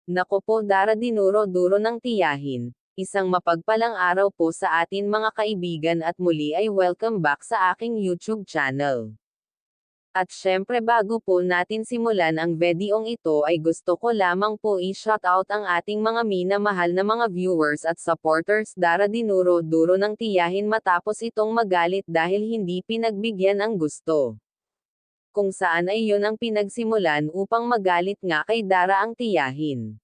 Nako po Dara dinuro-duro ng tiyahin. Isang mapagpalang araw po sa atin mga kaibigan at muli ay welcome back sa aking YouTube channel. At syempre bago po natin simulan ang videong ito ay gusto ko lamang po i-shoutout ang ating mga minamahal na mga viewers at supporters Dara dinuro-duro ng tiyahin matapos itong magalit dahil hindi pinagbigyan ang gusto. Kung saan ay yun ang pinagsimulan upang magalit nga kay Dara ang tiyahin.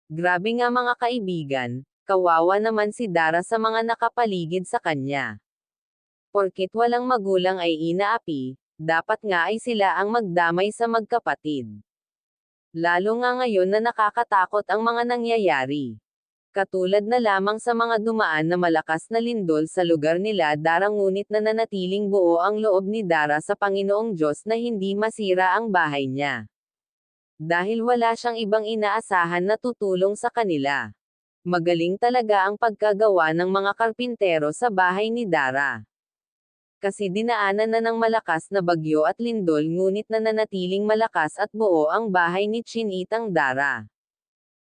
Grabe nga mga kaibigan, kawawa naman si Dara sa mga nakapaligid sa kanya. Porkit walang magulang ay inaapi, dapat nga ay sila ang magdamay sa magkapatid. Lalo nga ngayon na nakakatakot ang mga nangyayari. Katulad na lamang sa mga dumaan na malakas na lindol sa lugar nila Dara ngunit nananatiling buo ang loob ni Dara sa Panginoong Diyos na hindi masira ang bahay niya. Dahil wala siyang ibang inaasahan na tutulong sa kanila. Magaling talaga ang pagkagawa ng mga karpintero sa bahay ni Dara. Kasi dinaanan na ng malakas na bagyo at lindol ngunit nananatiling malakas at buo ang bahay ni Chinitang Dara.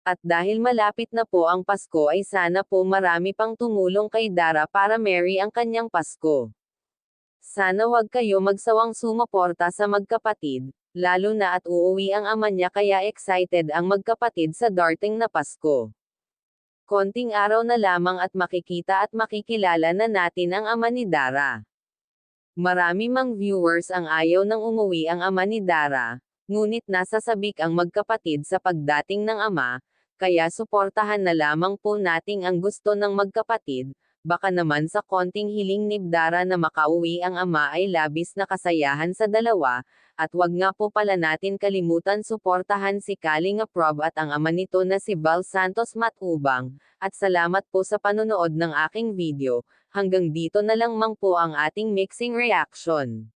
At dahil malapit na po ang Pasko ay sana po marami pang tumulong kay Dara para merry ang kanyang Pasko. Sana wag kayo magsawang sumuporta sa magkapatid, lalo na at uuwi ang ama niya kaya excited ang magkapatid sa darating na Pasko. Konting araw na lamang at makikita at makikilala na natin ang ama ni Dara. Marami mang viewers ang ayaw nang umuwi ang ama ni Dara, ngunit nasa sabik ang magkapatid sa pagdating ng ama, kaya suportahan na lamang po nating ang gusto ng magkapatid, baka naman sa konting hiling ni Dara na makauwi ang ama ay labis na kasayahan sa dalawa, at wag nga po pala natin kalimutan suportahan si Kalinga Prob at ang ama nito na si Val Santos Matubang, at salamat po sa panonood ng aking video, hanggang dito na lang mang po ang ating mixing reaction.